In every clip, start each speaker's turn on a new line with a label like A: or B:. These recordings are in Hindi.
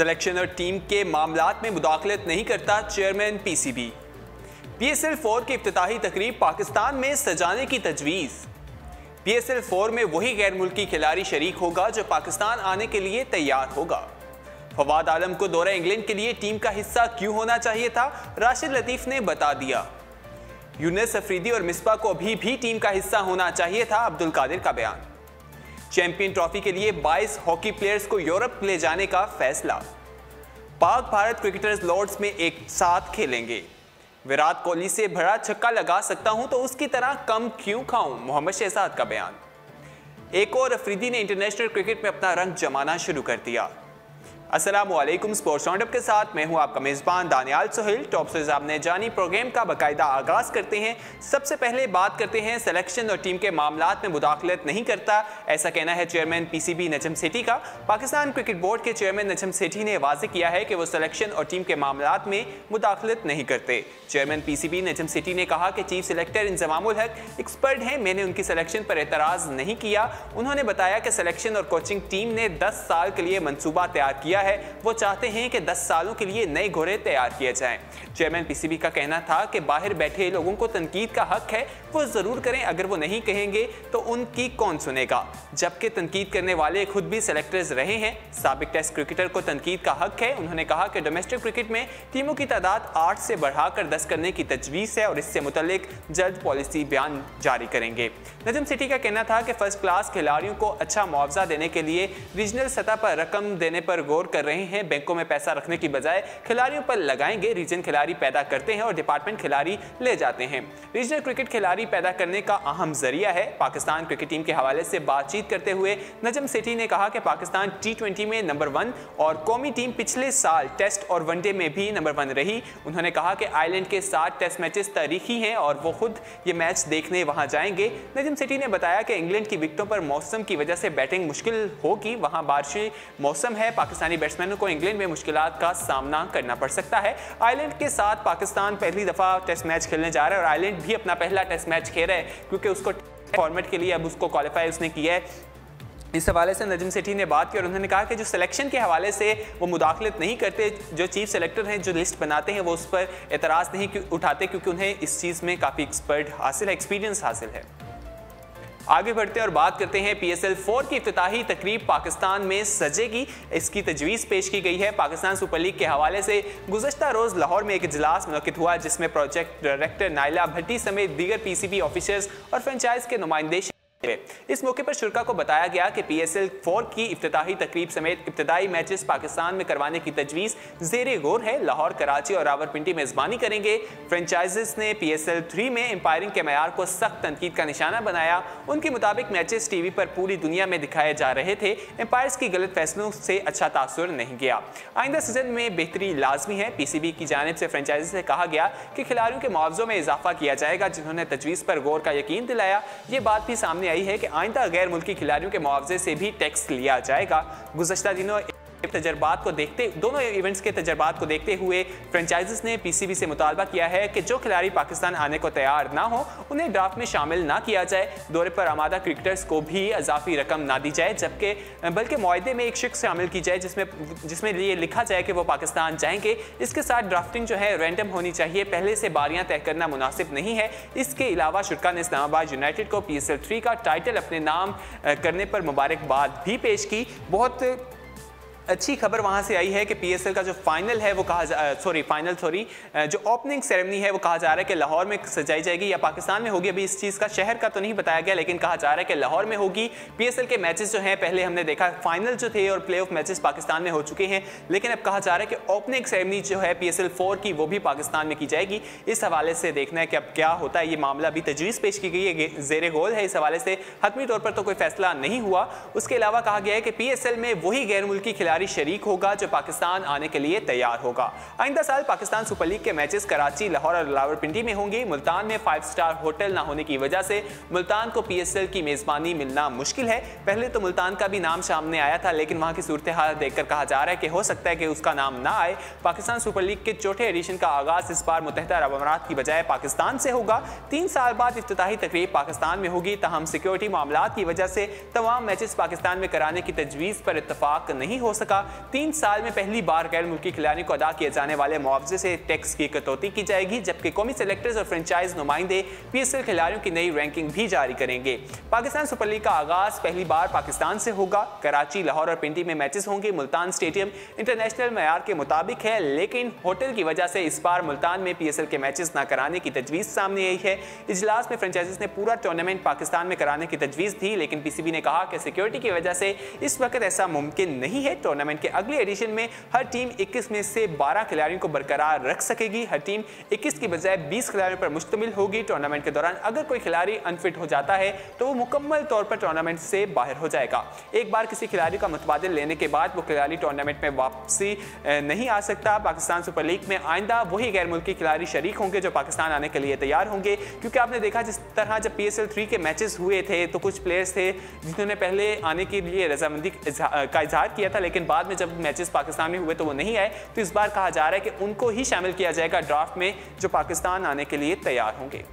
A: सिलेक्शन और टीम के मामलात में मुदाखलत नहीं करता चेयरमैन पीसीबी। पीएसएल 4 की इफ्तिताही तकरीब पाकिस्तान में सजाने की तजवीज़। पीएसएल 4 में वही गैर मुल्की खिलाड़ी शरीक होगा जो पाकिस्तान आने के लिए तैयार होगा। फवाद आलम को दौरा इंग्लैंड के लिए टीम का हिस्सा क्यों होना चाहिए था, राशिद लतीफ़ ने बता दिया। यूनुस अफरीदी और मिसबा को अभी भी टीम का हिस्सा होना चाहिए था, अब्दुल कादिर का बयान। चैंपियन ट्रॉफी के लिए 22 हॉकी प्लेयर्स को यूरोप ले जाने का फैसला। पाक भारत क्रिकेटर्स लॉर्ड्स में एक साथ खेलेंगे। विराट कोहली से बड़ा छक्का लगा सकता हूं तो उसकी तरह कम क्यों खाऊं, मोहम्मद शहजाद का बयान। एक और अफरीदी ने इंटरनेशनल क्रिकेट में अपना रंग जमाना शुरू कर दिया। अस्सलामुअलैकुम, स्पोर्ट्स राउंडअप के साथ मैं हूं आपका मेज़बान दानियाल सोहेल। टॉप से आपने जानी प्रोग्राम का बाकायदा आगाज करते हैं। सबसे पहले बात करते हैं सिलेक्शन और टीम के मामलात में मुदाखलत नहीं करता, ऐसा कहना है चेयरमैन पीसीबी नजम सेठी का। पाकिस्तान क्रिकेट बोर्ड के चेयरमैन नजम सेठी ने वाज़ेह किया है कि वो सिलेक्शन और टीम के मामलात में मुदाखलत नहीं करते। चेयरमैन पीसीबी नजम सेठी ने कहा कि चीफ सिलेक्टर इंजमामुल हक एक्सपर्ट हैं, मैंने उनकी सिलेक्शन पर एतराज़ नहीं किया। उन्होंने बताया कि सिलेक्शन और कोचिंग टीम ने 10 साल के लिए मनसूबा तैयार किया है, वो चाहते हैं कि 10 सालों के लिए नए घोड़े तैयार किए जाएं। चेयरमैन पीसीबी का कहना था कि बाहर बैठे लोगों को तनकीद का हक है, वो ज़रूर करें, अगर वो नहीं कहेंगे तो उनकी कौन सुनेगा, जबकि तनकीद करने वाले खुद भी सेलेक्टर्स रहे हैं। साबिक टेस्ट क्रिकेटर को तनकीद का हक है। उन्होंने कहा कि डोमेस्टिक क्रिकेट में टीमों की तादाद 8 से बढ़ाकर 10 करने की तजवीज़ है और इससे मुतल्लिक जल्द पॉलिसी बयान जारी करेंगे। नजम सेठी का कहना था कि फर्स्ट क्लास खिलाड़ियों को अच्छा मुआवजा देने के लिए रीजनल सतह पर रकम देने पर गौर कर रहे हैं। बैंकों में पैसा रखने की बजाय खिलाड़ियों पर लगाएंगे। रीजन खिलाड़ी पैदा करते हैं और डिपार्टमेंट खिलाड़ी ले जाते हैं। रीजनल क्रिकेट खिलाड़ी पैदा करने का अहम जरिया है। पाकिस्तान क्रिकेट टीम के हवाले से बातचीत करते हुए नजम सेठी ने कहा कि पाकिस्तान T20 में नंबर 1 और कौमी टीम पिछले साल टेस्ट और वनडे में भी नंबर 1 रही। उन्होंने कहा कि आयरलैंड के 7 टेस्ट मैचेस तारीखी हैं और वो खुद ये मैच देखने वहां जाएंगे। नजम सेठी ने बताया कि इंग्लैंड की विकेटों पर मौसम की वजह से बैटिंग मुश्किल होगी, वहां बारिशी मौसम है। पाकिस्तानी बैट्समैनों को इंग्लैंड में मुश्किलात का सामना करना पड़ सकता है। आयरलैंड के साथ पाकिस्तान पहली दफा टेस्ट मैच खेलने जा रहा है और आयरलैंड भी अपना पहला टेस्ट मैच खेल रहा है क्योंकि उसको फॉर्मेट के लिए अब उसको क्वालिफाई उसने किया है। इस हवाले से नजम सेठी ने बात की और उन्होंने कहा कि जो सिलेक्शन के हवाले से वो मुदाखलत नहीं करते, जो चीफ सेलेक्टर हैं जो लिस्ट बनाते हैं वो उस पर एतराज़ नहीं उठाते क्योंकि उन्हें इस चीज़ में काफ़ी एक्सपीरियंस हासिल है। आगे बढ़ते और बात करते हैं पीएसएल 4 की इफ्तिताही तकरीब पाकिस्तान में सजेगी, इसकी तजवीज़ पेश की गई है। पाकिस्तान सुपर लीग के हवाले से गुज़श्ता रोज़ लाहौर में एक इजलास मुनक़िद हुआ जिसमें प्रोजेक्ट डायरेक्टर नाइला भट्टी समेत दीगर पीसीबी ऑफिसर्स और फ्रेंचाइज के नुमाइंदे। इस मौके पर शुरा को बताया गया कि पीएसएल 4 की इफ्तिताही तकरीब समेत इब्तदाई मैचेस पाकिस्तान में करवाने की तजवीज़ ज़ेरे गौर है। लाहौर, कराची और रावलपिंडी मेज़बानी करेंगे। फ्रेंचाइजेस ने पीएसएल 3 में एम्पायरिंग के मयार को सख्त तनकीद का निशाना बनाया। उनके मुताबिक मैचेस टीवी पर पूरी दुनिया में दिखाए जा रहे थे। एम्पायर्स की गलत फैसलों से अच्छा तासुर नहीं गया। आइंदा सीजन में बेहतरी लाजमी है। पीसीबी की जानिब से फ्रेंचाइजी से कहा गया कि खिलाड़ियों के मुआवजों में इजाफा किया जाएगा, जिन्होंने तजवीज़ पर गौर का यकीन दिलाया। ये बात भी सामने आई है कि आइंदा गैर मुल्की खिलाड़ियों के मुआवजे से भी टैक्स लिया जाएगा। गुज़श्ता दिनों तजर्बात को देखते दोनों इवेंट्स के तजर्बात को देखते हुए फ्रेंचाइजीज ने पीसीबी से मुतालबा किया है कि जो खिलाड़ी पाकिस्तान आने को तैयार ना हो उन्हें ड्राफ्ट में शामिल ना किया जाए। दौरे पर आमादा क्रिकेटर्स को भी इजाफी रकम ना दी जाए, जबकि बल्कि मुआहदे में एक शख्स शामिल की जाए जिसमें ये लिखा जाए कि वो पाकिस्तान जाएंगे। इसके साथ ड्राफ्टिंग जो है रैंडम होनी चाहिए, पहले से बारियां तय करना मुनासिब नहीं है। इसके अलावा शुरा ने इस्लामाबाद यूनाइटेड को पीएसएल 3 का टाइटल अपने नाम करने पर मुबारकबाद भी पेश की। बहुत अच्छी खबर वहां से आई है कि पीएसएल का जो फाइनल है वो जो ओपनिंग सेरेमनी है वो कहा जा रहा है कि लाहौर में सजाई जाएगी या पाकिस्तान में होगी। अभी इस चीज़ का शहर का तो नहीं बताया गया, लेकिन कहा जा रहा है कि लाहौर में होगी। पीएसएल के मैचेस जो हैं पहले हमने देखा फाइनल जो थे और प्लेऑफ मैचेस पाकिस्तान में हो चुके हैं, लेकिन अब कहा जा रहा है कि ओपनिंग सेरेमनी जो है पीएसएल 4 की वो भी पाकिस्तान में की जाएगी। इस हवाले से देखना है कि अब क्या होता है। ये मामला अभी तजवीज़ पेश की गई है, ज़ेरे गौर है। इस हवाले से हतमी तौर पर तो कोई फैसला नहीं हुआ। उसके अलावा कहा गया है कि पीएसएल में वही गैर मुल्की खिलाड़ी शरीक होगा जो पाकिस्तान आने के लिए तैयार होगा। आइंदा साल पाकिस्तान सुपर लीग के मैचेस कराची, लाहौर और रावलपिंडी में होंगे। मुल्तान में 5 स्टार होटल ना होने की वजह से मुल्तान को पीएसएल की मेजबानी मिलना मुश्किल है। पहले तो मुल्तान का भी नाम सामने आया था, लेकिन वहां की सूरत हाल देखकर कहा जा रहा है कि हो सकता है कि उसका नाम ना आए। पाकिस्तान सुपर लीग के चौथे एडिशन का आगाज इस बार मुत्तहिदा अरब अमारात की बजाय पाकिस्तान से होगा। 3 साल बाद इफ्तिताही तकरीब पाकिस्तान में होगी। तहम सिक्योरिटी मामलात की वजह से तमाम मैचेस पाकिस्तान में कराने की तजवीज़ पर इत्तफाक नहीं हो सका। 3 साल में पहली बार गैर मुल्की खिलाड़ियों को अदा किए जाने वाले मुआवजे से टैक्स की कटौती की जाएगी, जबकि कौमी सेलेक्टर्स और फ्रेंचाइज नुमाइंदे PSL खिलाड़ियों की नई रैंकिंग भी जारी करेंगे। पाकिस्तान सुपर लीग का आगाज पहली बार पाकिस्तान से होगा। कराची, लाहौर और पिंडी में मैचेस होंगे। मुल्तान स्टेडियम इंटरनेशनल मयार के मुताबिक है, लेकिन होटल की वजह से इस बार मुल्तान में PSL के मैचेस न कराने की तजवीज़ सामने आई है। इजलास में फ्रेंचाइजीज ने पूरा टूर्नामेंट पाकिस्तान में कराने की तजवीज़ दी, लेकिन PCB ने कहा कि सिक्योरिटी की वजह से इस वक्त ऐसा मुमकिन नहीं है। टूर्नामेंट के अगले एडिशन में हर टीम 21 में से 12 खिलाड़ियों को बरकरार रख सकेगी। हर टीम 21 की बजाय 20 खिलाड़ियों पर मुश्तमिल होगी। टूर्नामेंट के दौरान अगर कोई खिलाड़ी अनफिट हो जाता है तो वो मुकम्मल तौर पर टूर्नामेंट से बाहर हो जाएगा। एक बार किसी खिलाड़ी का मुतबादिल लेने के बाद वो खिलाड़ी टूर्नामेंट में वापसी नहीं आ सकता। पाकिस्तान सुपर लीग में आइंदा वही गैर मुल्की खिलाड़ी शरीक होंगे जो पाकिस्तान आने के लिए तैयार होंगे, क्योंकि आपने देखा जिस तरह जब PSL 3 के मैचेस हुए थे तो कुछ प्लेयर्स थे जिन्होंने पहले आने के लिए रजामंदी का इजहार किया था, लेकिन बाद में जब मैचेस पाकिस्तान में हुए तो वो नहीं आए। तो इस बार कहा जा रहा है कि उनको ही शामिल किया जाएगा ड्राफ्ट में जो पाकिस्तान आने के लिए तैयार होंगे।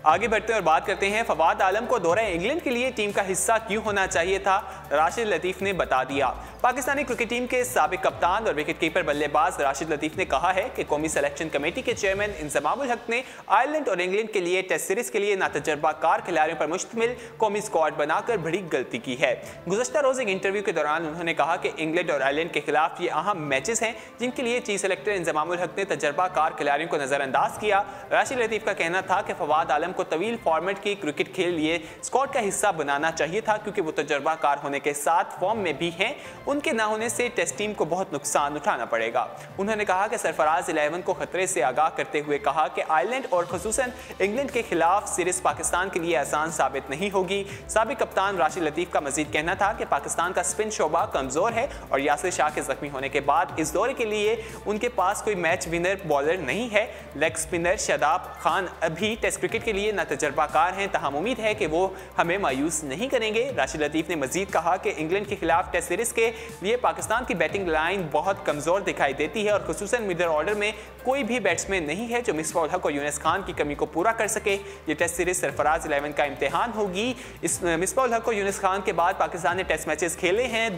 A: आगे बढ़ते हैं और बात करते हैं फवाद आलम को दौरा इंग्लैंड के लिए टीम का हिस्सा क्यों होना चाहिए था, राशिद लतीफ़ ने बता दिया। पाकिस्तानी क्रिकेट टीम के साबिक कप्तान और विकेट कीपर बल्लेबाज राशिद लतीफ़ ने कहा है कि कौमी सिलेक्शन कमेटी के चेयरमैन इंजमामुल हक ने आयरलैंड और इंग्लैंड के लिए टेस्ट सीरीज के लिए नातजुर्बाकार खिलाड़ियों पर मुश्तमिल कौमी स्क्वाड बनाकर बड़ी गलती की है। गुज़श्ता रोज़ एक इंटरव्यू के दौरान उन्होंने कहा कि इंग्लैंड और आयरलैंड के खिलाफ ये अहम मैचेस हैं जिनके लिए चीफ सेलेक्टर इंजमामुल हक ने तजर्बाकार खिलाड़ियों को नजरअंदाज किया। राशिद लतीफ़ का कहना था कि फवाद आलम को तवील फॉर्मेट की क्रिकेट खेल लिए स्क्वाड का हिस्सा बनाना चाहिए था, क्योंकि वो तजर्बाकार होने के साथ फॉर्म में भी हैं। उनके ना होने से टेस्ट टीम को बहुत नुकसान उठाना पड़ेगा। उन्होंने कहा कि सरफराज 11 को खतरे से आगाह करते हुए कहा कि आयरलैंड और खुसूसन इंग्लैंड के खिलाफ सीरीज पाकिस्तान के लिए आसान साबित नहीं होगी। साबिक कप्तान राशिद लतीफ़ का मजीद कहना था कि पाकिस्तान का स्पिन शोबा कमजोर है और यासिर शाह के जख्मी होने के बाद इस दौरे के लिए उनके पास कोई मैच विनर बॉलर नहीं है। लेग स्पिनर शादाब खान अभी टेस्ट क्रिकेट के लिए नातजुर्बाकार हैं, तहम उम्मीद है कि वो हमें मायूस नहीं करेंगे। राशिद लतीफ़ ने मजीद कहा कि इंग्लैंड के खिलाफ टेस्ट सीरीज के लिए पाकिस्तान की बैटिंग लाइन बहुत कमजोर दिखाई देती है और खुसूसन मिडल ऑर्डर में कोई भी बैट्समैन नहीं है जो मिसबाह-उल हक और यूनुस खान की कमी को पूरा कर सके। ये टेस्ट सीरीज सरफराज 11 का इम्तिहान होगी। इस मिसबाह-उल हक और यूनुस खान के बाद पाकिस्तान ने टेस्ट मैचेस खेले हैं,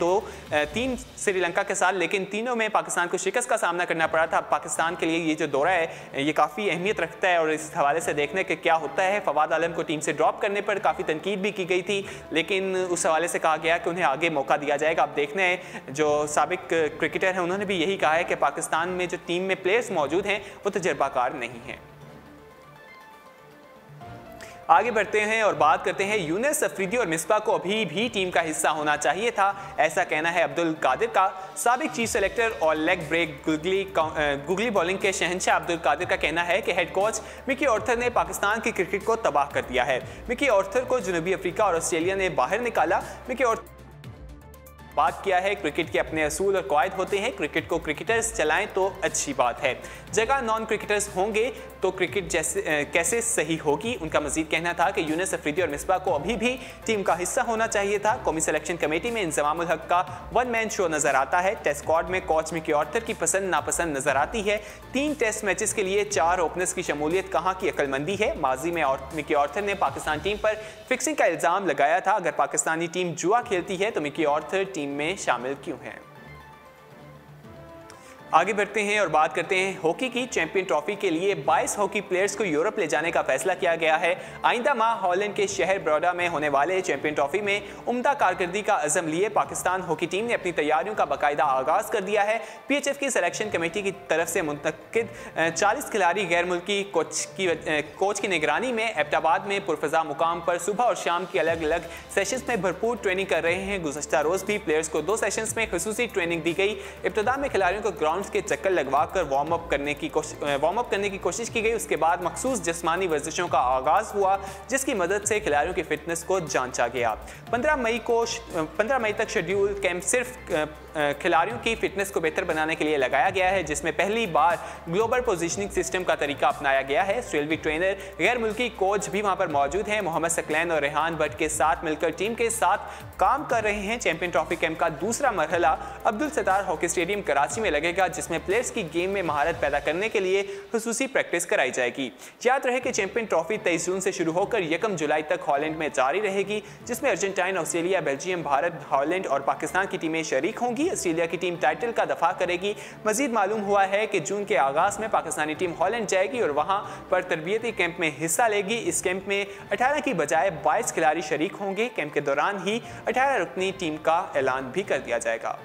A: 3 श्रीलंका के साथ, लेकिन तीनों में पाकिस्तान को शिकस्त का सामना करना पड़ा था। पाकिस्तान के लिए ये जो दौरा है ये काफ़ी अहमियत रखता है और इस हवाले से देखने के क्या होता है। फवाद आलम को टीम से ड्रॉप करने पर काफ़ी तनकीद भी की गई थी, लेकिन उस हवाले से कहा गया कि उन्हें आगे मौका दिया जाएगा। अब देखना है, जो साबिक क्रिकेटर हैं उन्होंने भी यही कहा है कि पाकिस्तान में जो टीम में प्लेयर्स मौजूद हैं वो तजर्बाकार नहीं हैं। आगे बढ़ते हैं और बात करते हैं यूनुस, अफरीदी और मिसबाह को अभी भी टीम का हिस्सा होना चाहिए था, ऐसा कहना है अब्दुल कादिर का। साबिक चीफ सेलेक्टर और लेग ब्रेक गुगली बॉलिंग के शहंशाह अब्दुल कादिर का कहना है कि हेड कोच मिकी ऑर्थर ने पाकिस्तान की क्रिकेट को तबाह कर दिया है। मिकी ऑर्थर को जनूबी अफ्रीका और ऑस्ट्रेलिया ने बाहर निकाला। मिकी ऑर्थर बात किया है, क्रिकेट के अपने असूल और कवायद होते हैं, क्रिकेट को क्रिकेटर्स चलाएं तो अच्छी बात है, जगह नॉन क्रिकेटर्स होंगे तो क्रिकेट कैसे सही होगी। उनका मजीद कहना था कि यूनुस, अफरीदी और मिसबाह को अभी भी टीम का हिस्सा होना चाहिए था। कौमी सिलेक्शन कमेटी में इंजमामुल हक का वन मैन शो नजर आता है। टेस्ट स्क्वाड में कोच मिकी ऑर्थर की पसंद नापसंद नजर आती है। 3 टेस्ट मैचेस के लिए 4 ओपनर्स की शमूलियत कहाँ की अक्लमंदी है। माजी में मिकी ऑर्थर ने पाकिस्तान टीम पर फिक्सिंग का इल्जाम लगाया था। अगर पाकिस्तानी टीम जुआ खेलती है तो मिकी ऑर्थर टीम में शामिल क्यों हैं। आगे बढ़ते हैं और बात करते हैं हॉकी की। चैंपियन ट्रॉफी के लिए 22 हॉकी प्लेयर्स को यूरोप ले जाने का फैसला किया गया है। आइंदा माह हॉलैंड के शहर ब्रोडा में होने वाले चैंपियन ट्रॉफी में उम्दा कारकर्दगी का अज़म लिए पाकिस्तान हॉकी टीम ने अपनी तैयारियों का बाकायदा आगाज़ कर दिया है। PHF की सिलेक्शन कमेटी की तरफ से मुंतखब 40 खिलाड़ी गैर मुल्की कोच की निगरानी में एबटाबाद में पुरफजा मुकाम पर सुबह और शाम की अलग अलग सेशंस में भरपूर ट्रेनिंग कर रहे हैं। गुज़श्ता रोज़ भी प्लेयर्स को 2 सेशंस में खुसूसी ट्रेनिंग दी गई। इब्तिदा में खिलाड़ियों को ग्राउंड के चक्कर लगवाकर वार्म अप करने की कोशिश की गई। उसके बाद मखसूस जिस्मानी वर्जिशों का आगाज हुआ, जिसकी मदद से खिलाड़ियों की फिटनेस को जांचा गया। 15 मई तक शेड्यूल कैंप सिर्फ खिलाड़ियों की फिटनेस को बेहतर बनाने के लिए लगाया गया है, जिसमें पहली बार ग्लोबल पोजीशनिंग सिस्टम का तरीका अपनाया गया है। रेलवे ट्रेनर, गैर मुल्की कोच भी वहां पर मौजूद हैं। मोहम्मद सकलैन और रेहान भट्ट के साथ मिलकर टीम के साथ काम कर रहे हैं। चैंपियन ट्रॉफी कैंप का दूसरा मरहला अब्दुल सत्तार हॉकी स्टेडियम कराची में लगेगा, जिसमें प्लेयर्स की गेम में महारत पैदा करने के लिए खुसूसी प्रैक्टिस कराई जाएगी। याद रहे कि चैंपियन ट्रॉफी 23 जून से शुरू होकर 1 जुलाई तक हॉलैंड में जारी रहेगी, जिसमें Argentine, Australia, Belgium, Bharat, Holland और पाकिस्तान की टीमें शरीक होंगी। ऑस्ट्रेलिया की टीम टाइटल का दफा करेगी। मजीद मालूम हुआ है कि जून के आगाज में पाकिस्तानी टीम हॉलैंड जाएगी और वहां पर तरबियती कैंप में हिस्सा लेगी। इस कैंप में 18 की बजाय 22 खिलाड़ी शरीक होंगे। कैंप के दौरान ही 18 रुकनी टीम का ऐलान भी कर दिया जाएगा।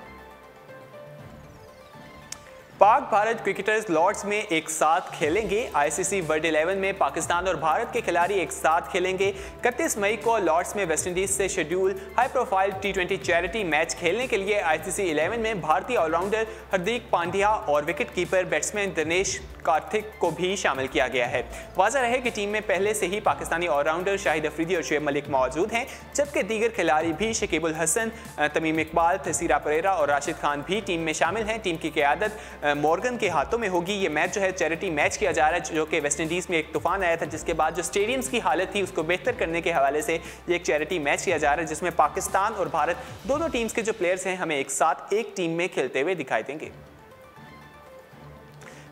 A: पाक भारत क्रिकेटर्स लॉर्ड्स में एक साथ खेलेंगे। आईसीसी वर्ल्ड 11 में पाकिस्तान और भारत के खिलाड़ी एक साथ खेलेंगे। 31 मई को लॉर्ड्स में वेस्टइंडीज से schedule high profile T20 charity match खेलने के लिए आईसीसी 11 में भारतीय ऑलराउंडर हार्दिक पांड्या और wicket keeper batsman Dinesh Karthik को भी शामिल किया गया है। वाज़ह रहे कि टीम में पहले से ही पाकिस्तानी ऑलराउंडर शाहिद अफरीदी और शुएब मलिक मौजूद हैं, जबकि दीगर खिलाड़ी भी शकीबुल हसन, तमीम इकबाल, थसीरा परेरा और राशिद खान भी टीम में शामिल हैं। टीम की क़यादत मॉर्गन के हाथों में होगी। ये मैच जो है चैरिटी मैच किया जा रहा है, जो कि वेस्टइंडीज़ में एक तूफान आया था, जिसके बाद जो स्टेडियम्स की हालत थी उसको बेहतर करने के हवाले से ये एक चैरिटी मैच किया जा रहा है, जिसमें पाकिस्तान और भारत दोनों टीम्स के जो प्लेयर्स हैं हमें एक साथ एक टीम में खेलते हुए दिखाई देंगे।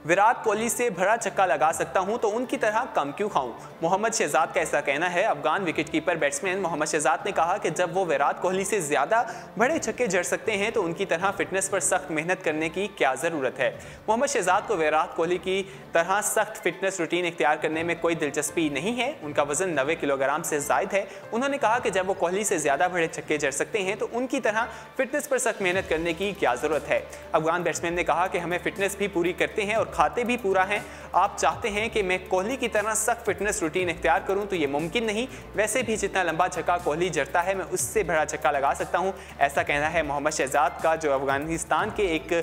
A: विराट कोहली से भरा छक्का लगा सकता हूं तो उनकी तरह कम क्यों खाऊं, मोहम्मद शहजाद का ऐसा कहना है। अफगान विकेटकीपर बैट्समैन मोहम्मद शहजाद ने कहा कि जब वो विराट कोहली से ज़्यादा बड़े छक्के जड़ सकते हैं तो उनकी तरह फिटनेस पर सख्त मेहनत करने की क्या ज़रूरत है। मोहम्मद शहजाद को विराट कोहली की तरह सख्त फिटनेस रूटीन इख्तियार करने में कोई दिलचस्पी नहीं है। उनका वजन 90 किलोग्राम से ज़ायद है। उन्होंने कहा कि जब वो कोहली से ज़्यादा बड़े छक्के जड़ सकते हैं तो उनकी तरह फिटनेस पर सख्त मेहनत करने की क्या ज़रूरत है। अफगान बैट्समैन ने कहा कि हमें फिटनेस भी पूरी करते हैं और खाते भी पूरा हैं। आप चाहते हैं कि मैं कोहली की तरह सख्त फिटनेस रूटीन इख्तियार करूं तो ये मुमकिन नहीं। वैसे भी जितना लंबा छक्का कोहली जड़ता है मैं उससे बड़ा छक्का लगा सकता हूं, ऐसा कहना है मोहम्मद शहजाद का, जो अफगानिस्तान के एक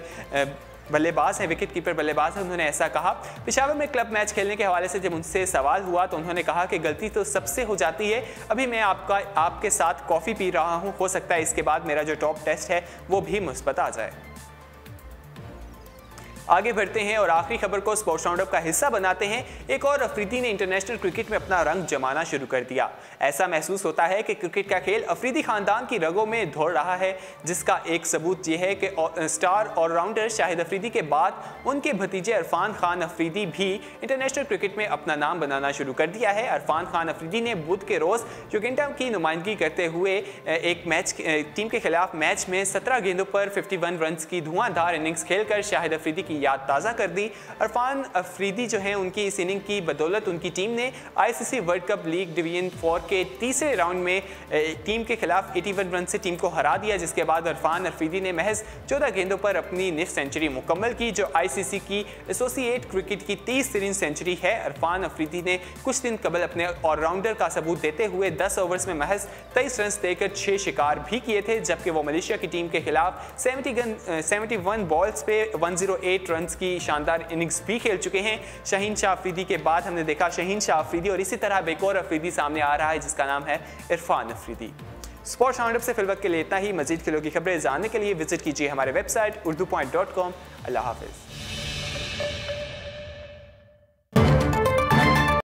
A: बल्लेबाज हैं, विकेट कीपर बल्लेबाज हैं। उन्होंने ऐसा कहा। पेशावर में क्लब मैच खेलने के हवाले से जब उनसे सवाल हुआ तो उन्होंने कहा कि गलती तो सबसे हो जाती है। अभी मैं आपके साथ कॉफ़ी पी रहा हूं, हो सकता है इसके बाद मेरा जो टॉप टेस्ट है वो भी मुस्बत आ जाए। आगे बढ़ते हैं और आखिरी खबर को स्पोर्ट्स राउंडअप का हिस्सा बनाते हैं। एक और अफरीदी ने इंटरनेशनल क्रिकेट में अपना रंग जमाना शुरू कर दिया। ऐसा महसूस होता है कि क्रिकेट का खेल अफरीदी खानदान की रगों में दौड़ रहा है, जिसका एक सबूत यह है कि स्टार ऑलराउंडर शाहिद अफरीदी के बाद उनके भतीजे इरफान खान अफरीदी भी इंटरनेशनल क्रिकेट में अपना नाम बनाना शुरू कर दिया है। इरफान खान अफरीदी ने बुध के रोज़ युगांडा की नुमाइंदगी करते हुए एक मैच टीम के खिलाफ मैच में 17 गेंदों पर 51 रन की धुआंधार इनिंग्स खेलकर शाहिद अफरीदी की याद ताज़ा कर दी। इरफान अफरीदी जो हैं उनकी इस इनिंग की बदौलत उनकी टीम ने ICC world cup league division 4 के तीसरे राउंड में टीम के खिलाफ 81 रन से टीम को हरा दिया, जिसके बाद इरफान अफरीदी ने महज 14 गेंदों पर अपनी निफ सेंचुरी मुकम्मल की, जो आईसीसी की एसोसिएट क्रिकेट की 30वीं सेंचुरी है। इरफान अफरीदी ने कुछ दिन कबल अपने ऑलराउंडर का सबूत देते हुए 10 ओवर्स में महज 23 रन देकर 6 शिकार भी किए थे, जबकि वो मलेशिया की टीम के खिलाफ 71 बॉल्स पे 108 रन की शानदार इनिंग्स भी खेल चुके हैं। शाहीन शाह अफरीदी के बाद हमने देखा शाहीन शाह अफरीदी और इसी तरह एक और अफरीदी सामने आ रहा है जिसका नाम है इरफान अफरीदी। स्पोर्ट्स राउंडअप से फिलवक्त के लिए इतना ही। मजीद खेलों की खबरें जानने के लिए विजिट कीजिए हमारे वेबसाइट urdu.com। अल्लाह हाफिज़।